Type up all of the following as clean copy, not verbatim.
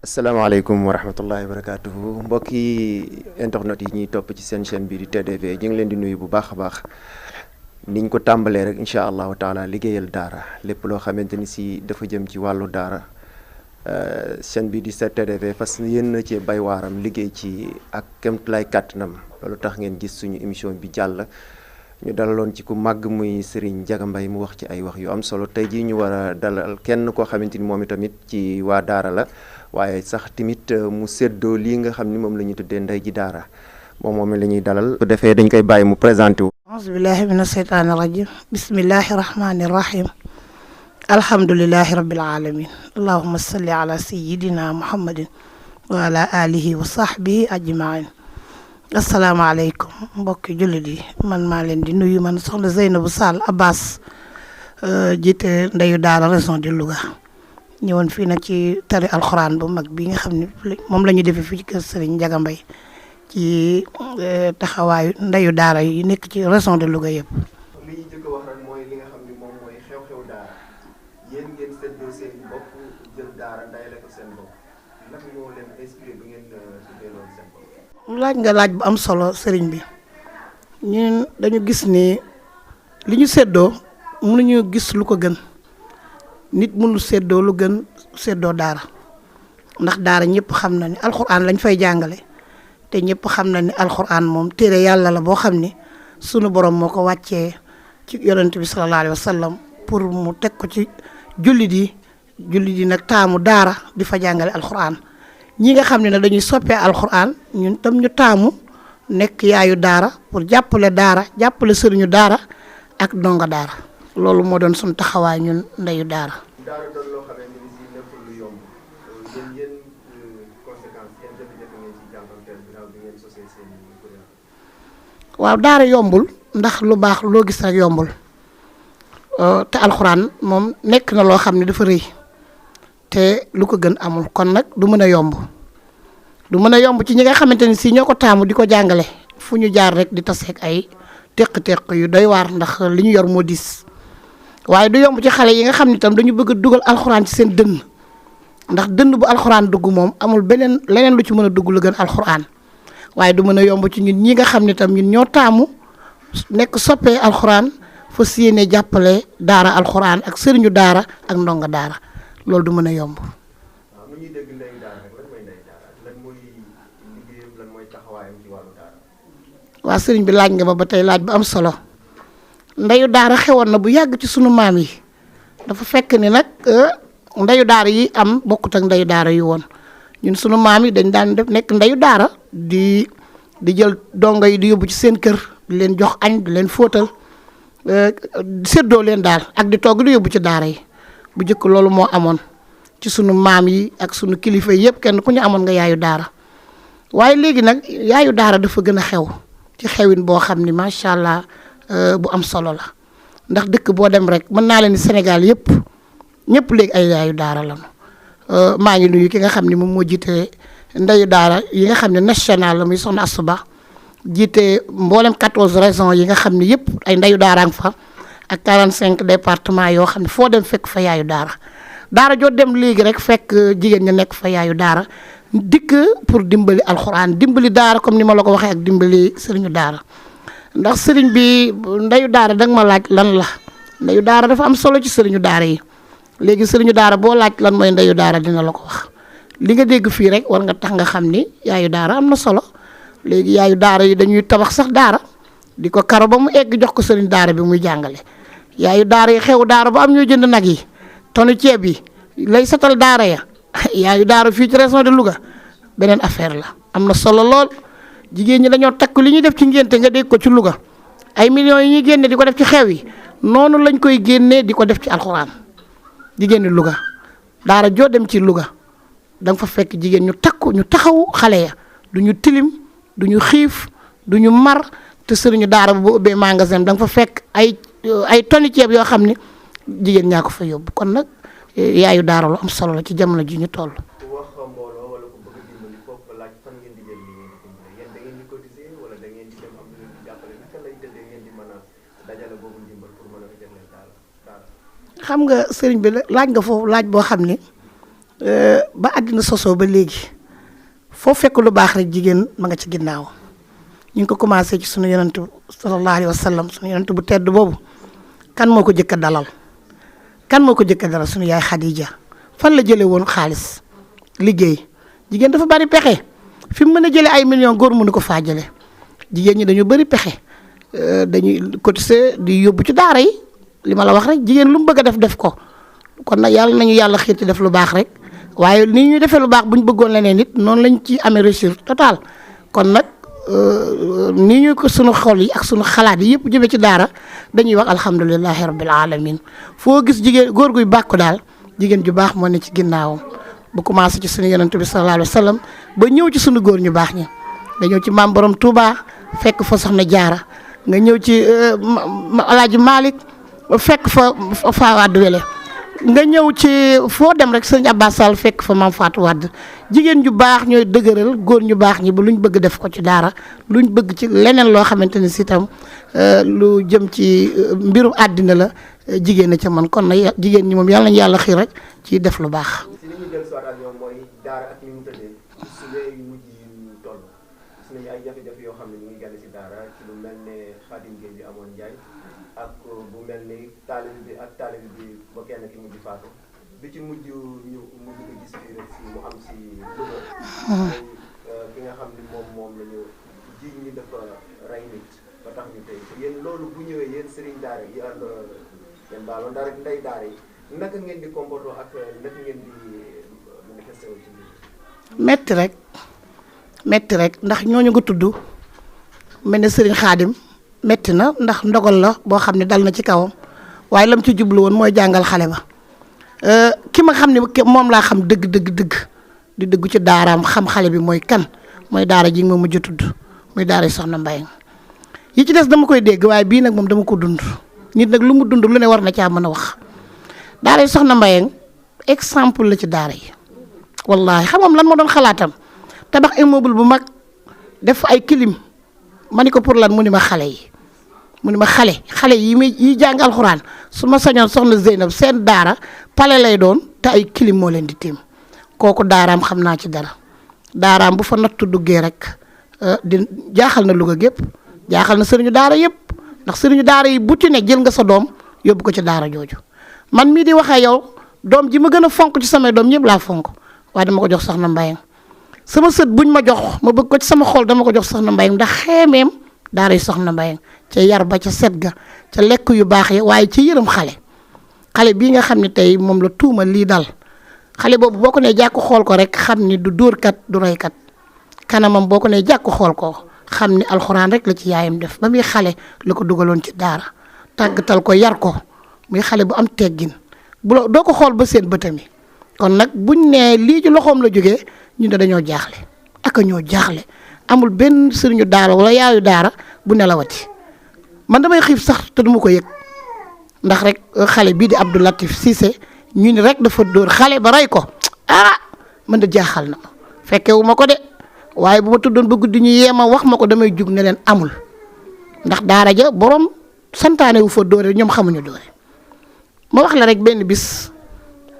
asalaamaaleykum wa rahmatullahi wa barakaatuhu mbokki internet yi ñuy topp ci seen chaîne bi di TDV ñu ngi leen di nuyu bu baax a baax niñ ko tàmbalee rek incha allahu taala liggéeyal daara lépp loo xamante ni si dafa jëm ci wàllu daara chaîne bi di TDV fas yéen na cee bay waaram liggéey ci ak kéemtulaay kàttanam loolu tax ngeen gis suñu émission bi jàll ñu dalaloon ci ku màgg muy Serigne Ndiaga Mbaye mu wax ci ay wax yu am solo tey jii ñu war a dalal kenn koo xamante ni moom itamit ci waa daara la waaye sax tamit mu séddoo lii nga xam ni moom la ñuy tuddee ndey ji daara moom la ñuy dalal. bu defee dañ koy bàyyi mu présenté wu. auzu billahi mina sheytaani rajim bismillahi rahmani rahim alhamdulilahi rabbil alamin allahumma salli ala sayidina muhammadin wa ala alihi wa sahbihi ajmain asalaamaaleykum mbokki jullit yi man maa leen di nuyu man soxna Zeynabou Sall Abbas jiite ndeyu daara région de Louga ñëwoon fii nag ci tari alxuraan bu mag bi nga xam ne moom la ñu defee fii ci kër Serigne Ndiaga Mbaye ci taxawaayu ndeyu daara yi nekk ci région de Louga yëpp. li ñu jëkk a wax rek mooy li nga xam ni moom mooy xew-xew daara yéen ngeen séddoo seen bopp jël daara ndayale ko seen bopp naka moo leen inspiré bi ngeen tuddee loolu seen bopp. laaj nga laaj bu am solo sëriñ bi ñun dañu gis ni li ñu séddoo mënuñu gis lu ko gën nit mënul séddoo lu gën séddoo daara ndax daara ñëpp xam na ni alxuraan lañ fay jàngale te ñëpp xam na ni alxuraan moom téere yàlla la boo xam ni sunu borom moo ko wàccee ci yonent bi sallallahu alayhi wa sallam pour mu teg ko ci jullit yi nag taamu daara di fa jàngale alxuraan. ñi nga xam ne nag dañuy soppee alxuraan ñun tam ñu taamu nekk yaayu daara pour jàppale sëriñu daara ak ndongo daara loolu moo doon suñu taxawaay ñun ndeyu daara. daara doon loo xamante ni si nekkul lu yomb yéen conséquences yan jafe-jafe ngeen ci jànkanteel ginnaaw bi ngeen sosee seen kuréel. waaw daara yombul ndax lu baax loo gis rek yombul te alxuraan moom nekk na loo xam ne dafa rëy. te lu ko gën amul kon nag du mën a yomb ci ñi nga xamante ni si ñoo ko taamu di ko jàngale fu ñu jaar rek di taseeg ay teq-teq yu doy waar ndax li ñu yor moo diis waaye du yomb ci xale yi nga xam ne itam dañu bëgg a dugal alxuraan ci seen dënn ndax dënn bu alxuraan dugg moom amul leneen lu ci mën a dugg lu gën alxuraan waaye du mën a yomb ci ñun ñi nga xam ne itam ñun ñoo taamu nekk soppee alxuraan fas yéene jàppale daara alxuraan ak sëriñu daara ak ndongo daara. loolu du mën a yomb. waaw nu ñuy dégg ndeyu daara rek lan mooy ndeyu daara lan mooy liggéeyam lan mooy taxawaayam ci wàllu daara. waa sëriñ bi laaj nga ma ba tey laaj bu am solo ndeyu daara xewoon na bu yàgg ci sunu maam yi dafa fekk ni nag ndeyu daara yi am bokkut ak ndeyu daara yi woon ñun sunu maam yi dañ daan def nekk ndeyu daara di jël dongo yi di yóbbu ci seen kër di leen jox añ di leen fóotal séddoo leen daal ak di togg di yóbbu ci daara yi. bu njëkk loolu moo amoon ci sunu maam yi ak sunu kilifa yëpp kenn ku ñu amoon nga yaayu daara waaye léegi nag yaayu daara dafa gën a xew ci xewin boo xam ni macha allah bu am solo la ndax dëkk boo dem rek mën naa leen ni Sénégal ñëpp léegi ay yaayu daara lañu maa ngi nuyu ki nga xam ni moom moo jiite ndeyu daara yi nga xam ne national la muy soxna Asuba jiite mboolem 14 régions yi nga xam ne yëpp ay ndeyu daara nga fa. ak 45 départements yoo xam ne foo dem fekk fa yaayu daara joo dem léegi rek fekk jigéen ña nekk fa yaayu daara dikk pour dimbali alxuraan dimbali daara comme ni ma la ko waxee ak dimbali sëriñu daara ndax sëriñ bi ndeyu daara danga ma laaj lan la ndeyu daara dafa am solo ci sëriñu daara yi léegi sëriñu daara boo laaj lan mooy ndeyu daara dina la ko wax li nga dégg fii rek war nga tax nga xam ni yaayu daara am na solo léegi yaayu daara yi dañuy tabax sax daara di ko karo ba mu egg jox ko sëriñ daara bi muy jàngale yaayu daara yi xew daara ba am ñoo jënd nag yi tonu ceeb yi lay setal daara ya yaayu daara fii ci région de Louga beneen affaire la am na solo lool jigéen ñi dañoo takk li ñuy def ci ngénte nga dégg ko ci Louga ay millions yi ñuy génne di ko def ci xew yi noonu lañ koy génnee di ko def ci alxuraan jigéen ñi Louga daara joo dem ci Louga da nga fa fekk jigéen ñu takku ñu taxawu xale ya du ñu tilim du ñu xiif du ñu mar te sëriñu daara bu ubbee magasin da nga fa fekk ay tonni ceeb yoo xam ne jigéen ñaa ko fa yóbbu kon nag yaayu daara lu am solo la ci jamono ji ñu toll. wax mbooloo wala ku bëgg a dimbali foofu laaj fan ngeen di jël li ngeen di dimbali yéen da ngeen di cotiser wala da ngeen di dem am lu ngeen di jàppale naka lay tëddee ngeen di mën a dajale boobu ndimbal pour mën a ko jëlee daara. xam nga sëriñ bi laaj nga foofu laaj boo xam ne ba àddina sosoo ba léegi foo fekk lu baax rek jigéen ma nga ci ginnaaw ñu ngi ko commencé ci sunu yonent sallallahu alayhi wa sallam sunu yonent bu tedd boobu kan moo ko jëkk a dalal sunu yaay Khadija fan la jëlee woon xaalis liggéey jigéen dafa bari pexe fi mu mën a jëlee ay millions góor mënu ko faa jëlee jigéen ñi dañu bari pexe dañuy cotiser di yóbbu ci daara yi li ma la wax rek jigéen lu mu bëgg a def ko kon nag yàlla nañu yàlla xiir ci def lu baax rek waaye nii ñuy defee lu baax bu ñu bëggoon leneen nit noonu lañ ci amee réussite total kon nag nii ñu ko sunu xol yi ak sunu xalaat yi yëpp jëmee ci daara dañuy wax alhamdulilahi rabbil alamin foo gis jigéen góor guy bàkku daal jigéen ju baax moo ne ci ginnaawam bu commencé ci sunu yonent bi sallallahu alayhi wa sallam ba ñëw ci sunu góor ñu baax ñi nga ñëw ci maam borom Touba fekk fa soxna Jaara nga ñëw ci Alaaji Malick fekk fa Fawade Wele nga ñëw ci foo dem rek sëñ Abbas Sall fekk fa maam Fatou Wade jigéen ju baax ñooy dëgëral góor ñu baax ñi ba luñ bëgg def ko ci daara luñ bëgg ci leneen loo xamante ni si tam lu jëm ci mbirum àddina la jigéen a ca man kon nag jigéen ñi moom yàlla nañu yàlla xiir rek ci def lu baax. si li ñu dellu si waat ak ñoom mooy daara ak ni mu tëddee su dee yu mujj yi ñu toll gis nañu ay jafe-jafe yoo xam ne ñu ngi gàll si daara ci lu mel ne Xaadim Gueye bi amoon Njaay ak bu mel ni taalib bi ak taalib bi ba kenn ki mujj faatu bi ci mujj ñu mujj ko gis fii rek si mu am si Louga ki nga xam ni moom la ñu ji ñi dafa rey nit ba tax ñu tey yéen loolu bu ñëwee yéen sëriñ daara yi yéen baaloon daara ndey daara yi naka ngeen di comporter ak naka ngeen di manifester wu ci biir. metti rek ndax ñooñu nga tudd mel ne sëriñ Xaadim metti na ndax ndogal la boo xam ne dal na ci kawam waaye lam ci jublu woon mooy jàngal xale ba ki ma xam ne moom laa xam dëgg di dëggu ci daaraam xam xale bi mooy kan mooy daara ji ma mujj tudd muy daara soxna Mbayang yi ci des dama koy dégg waaye bii nag moom dama ko dund nit nag lu mu dund lu ne war na caa mën a wax daara soxna Mbayang exemple la ci daara yi wallahi xam nga lan ma doon xalaatam tabax immeuble bu mag def ay clim ma ni ko pour lan mu ni ma xale yi jàng alxuraan su ma sañoon soxna Zeynab seen daara pale lay doon te ay clim moo leen di tiim kooku daaraam xam naa ci dara daaraam bu fa nattu duggee rek di jaaxal na Louga gépp jaaxal na sëriñu daara yëpp ndax sëriñu daara yi bu ci ne jël nga sa doom yóbbu ko ci daara jooju man mii di waxee yow doom ji ma gën a fonk ci samay doom ñëpp laa fonk waaye dama ko jox soxna Mbayang sama sët buñ ma jox ma bëgg ko ci sama xol dama ko jox soxna Mbayang ndax xeemeem daara yi soxna Mbayang ca yar ba ca set ga ca lekk yu baax yi waaye ci yërëm xale bii nga xam ne tey moom la tuuma lii dal xale boobu boo ko nee jàkk xool ko rek xam ni du dóorkat du roykat kanamam boo ko nee jàkk xool ko xam ni alxuraan rek la ci yaayam def ba muy xale la ko dugaloon ci daara tàggatal ko yar ko muy xale bu am teggin doo ko xool ba seen bëtami kon nag buñ nee lii ci loxoom la jógee ñu ne dañoo jaaxle ak ñoo jaaxle amul benn sëriñu daara wala yaayu daara bu nelawati man damay xiif sax te duma ko yëg ndax rek xale bii di Abdou Latif Cissé ñu ni rek dafa dóor xale ba rey ko man de jaaxal na ma fekkewu ma ko de waaye bu ma tuddoon ba guddi ñu yeema wax ma ko damay jug ne leen amul ndax daara ja borom santaane wu fa dóore ñoom xamuñu dóore ma wax la rek benn bis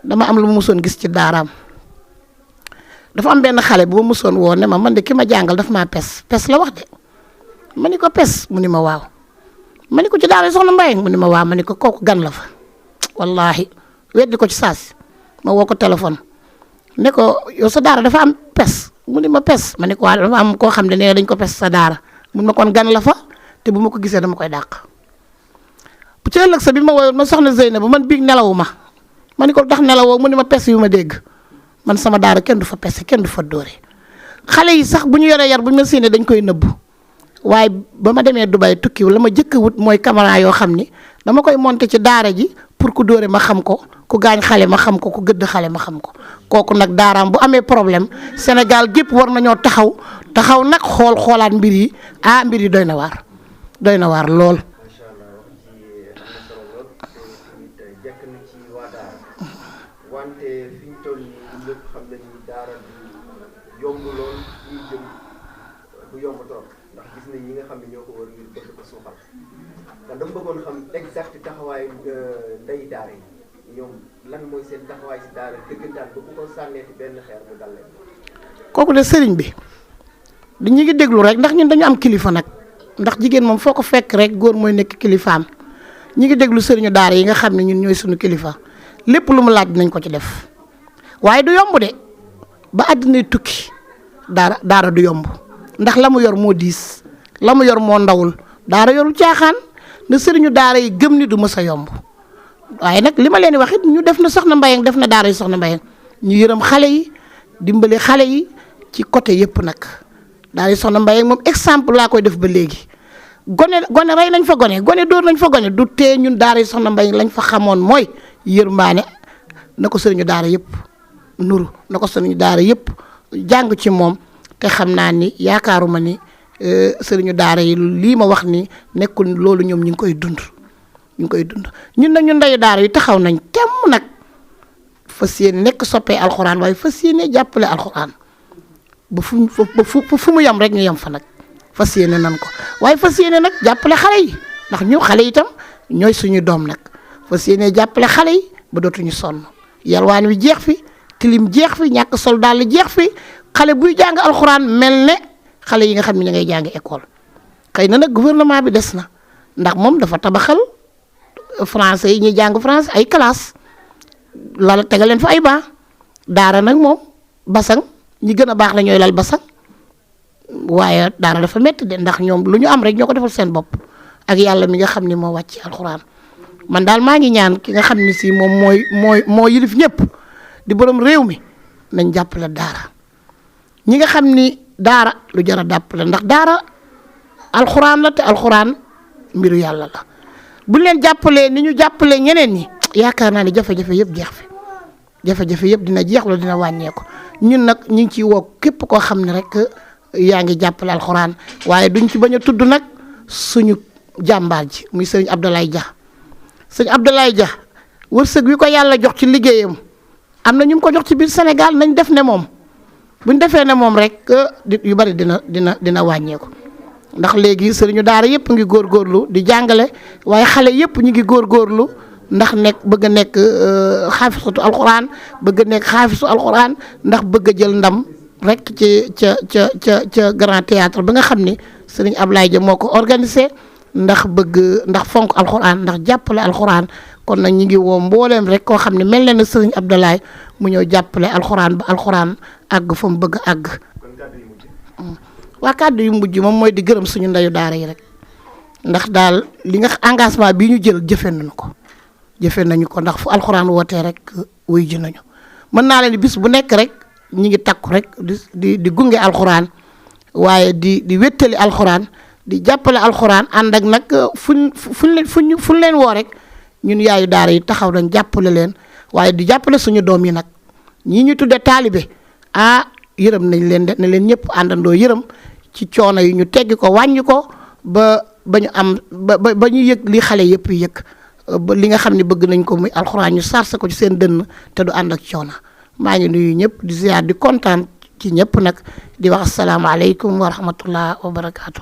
dama am lu ma musoon gis ci daaraam dafa am benn xale bu ma musoon woon ne ma man de ki ma jàngal daf maa pes la wax de ma ni ko pes mu ni ma waaw ma ni ko ci daara soxna Mbayang mu ni ma waaw ma ni ko kooku gan la fa wallahi weddi ko ci saasi ma woo ko téléphone ne ko yow sa daara dafa am pes mu ni ma pes ma ni ko waaw dafa am koo xam ne nee dañ ko pes sa daara mun ma kon gan la fa te bu ma ko gisee dama koy dàq bu ci ëllëg sa bi ma woyoon ma soxna Zeynab bu man biig nelawu ma ni ko tax nelawoo mu ni ma pes yu ma dégg man sama daara kenn du fa pes kenn du fa dóore xale yi sax bu ñu yoree yar bu ñu ma séenee dañ koy nëbbu waaye ba ma demee Dubaï tukki la ma jëkk wut mooy caméra yoo xam ni dama koy monter ci daara ji pour ku dóore ma xam ko ku gaañ xale ma xam ko ku gëdd xale ma xam ko kooku nag daaraam bu amee problème Sénégal gépp war nañoo taxaw nag xoolaat mbir yi mbir yi doy na waar lool. macha allah wax ji am na solo lool te tamit jekk na ci waa daara wante fi ñu toll nii lépp xam nañu daara du yomb lool ñuy jëm du yomb trop ndax gis nañ ñi nga xam ne ñoo ko war ngir bëgg ko suuxal kon dama bëggoon xam exact taxawaayu ndey daara yi ñoom lan mooy seen taxawaay si daara dëggantaan ba ku ko sànneeti benn xeer mu dal leen. kooku de sëriñ bi ñu ngi déglu rek ndax ñun dañu am kilifa nag ndax jigéen moom foo ko fekk rek góor mooy nekk kilifaam ñi ngi déglu sëriñu daara yi nga xam ne ñun ñooy suñu kilifa lépp lu mu laaj dinañ ko ci def waaye du yomb de ba àddina tukki daara du yomb ndax la mu yor moo diis la mu yor moo ndawul daara yorul caaxaan na sëriñu daara yi gëm ni du mës a yomb waaye nag li ma leen di wax it ñu def na soxna Mbayang def na daara yi soxna Mbayang ñu yërëm xale yi dimbali xale yi ci côté yëpp nag daara yi soxna Mbayang moom exemple laa koy def ba léegi gone rey nañ fa gone dóor nañ fa gone du tee ñun daara yi soxna Mbayang lañ fa xamoon mooy yërmaane na ko sëriñu daara yëpp nuru na ko sëriñu daara yëpp jàng ci moom te xam naa ni yaakaaruma ni sëriñu daara yi lii ma wax ni nekkul loolu ñoom ñu ngi koy dund ñun nag ñu ndeyu daara yi taxaw nañ temm nag fas yéene nekk soppee alxuraan waaye fas yéene jàppale alxuraan ba fu mu yem rek ñu yem fa nag fas yéene nan ko waaye fas yéene nag jàppale xale yi ndax ñu xale itam ñooy suñu doom nag fas yéene jàppale xale yi ba dootuñu sonn yalwaan wi jeex fi tilim jeex fi ñàkk sol daal jeex fi xale buy jàng alxuraan mel ne xale yi nga xam ne ñu ngay jàng école xëy na nag gouvernement bi des na ndax moom dafa tabaxal français yi ñuy jàng français ay classe lal tegal leen fa ay banc daara nag moom basang ñi gën a baax la ñooy lal basang waaye daara dafa métti de ndax ñoom lu ñu am rek ñoo ko defal seen bopp ak yàlla mi nga xam ni moo wàcc alxuraan man daal maa ngi ñaan ki nga xam ni si moom moo yilif ñëpp di borom réew mi nañ jàppale daara ñi nga xam ni daara lu jar a jàppale ndax daara alxuraan la te alxuraan mbiru yàlla la bu leen jàppalee ni ñu jàppalee ñeneen ñi yaakaar naa ne jafe-jafe yëpp jeex fi jafe-jafe yëpp dina jeex wala dina wàññeeku ñun nag ñu ngi ciy woo képp koo xam ne rek yaa ngi jàppale alxuraan waaye duñ ci bañ a tudd nag suñu jàmbaar ji muy sëñ Abdoulaye Dia sëñ Abdoulaye Dia wërsëg wi ko yàlla jox ci liggéeyam am na ñu ko jox ci biir Sénégal nañ def ne moom buñ defee ne moom rek yu bari dina wàññeeku ndax léegi sëriñu daara yëpp ngi góorgóorlu di jàngale waaye xale yëpp ñu ngi góorgóorlu ndax bëgg a nekk xaafisatu alxuraan bëgg a nekk xaafisu alxuraan ndax bëgg a jël ndam rek ci ca grand théâtre bi nga xam ni sëriñ Ablaye Dia moo ko organisé ndax fonk alxuraan ndax jàppale alxuraan kon nag ñu ngi woo mbooleem rek koo xam ne mel na ne sëriñ Abdoulaye mu ñëw jàppale alxuraan ba alxuraan àgg fa mu bëgg a àgg. waa kàddu yu mujj moom mooy di gërëm suñu ndeyu daara yi rek ndax daal li nga engagement bii ñu jël jëfe nañu ko ndax fu alxuraan wootee rek wuy ji nañu mën naa leen bis bu nekk rek ñi ngi takku rek di gunge alxuraan waaye di wéttali alxuraan di jàppale alxuraan ànd ak nag fuñ leen woo rek ñun yaayu daara yi taxaw nañ jàppale leen waaye di jàppale suñu doom yi nag ñii ñu tudde taalibe yërëm nañ leen de ne leen ñëpp àndandoo yërëm ci coono yi ñu teggi ko wàññi ko ba ñu am ba ñu yëg li xale yëpp yëg ba li nga xam ne bëgg nañ ko muy alxuraan ñu sarse ko ci seen dënn te du ànd ak coono maa ngi nuyu ñëpp di ziar di kontaan ci ñëpp nag di wax asalaamaaleykum wa rahmatullah wa barakaatu.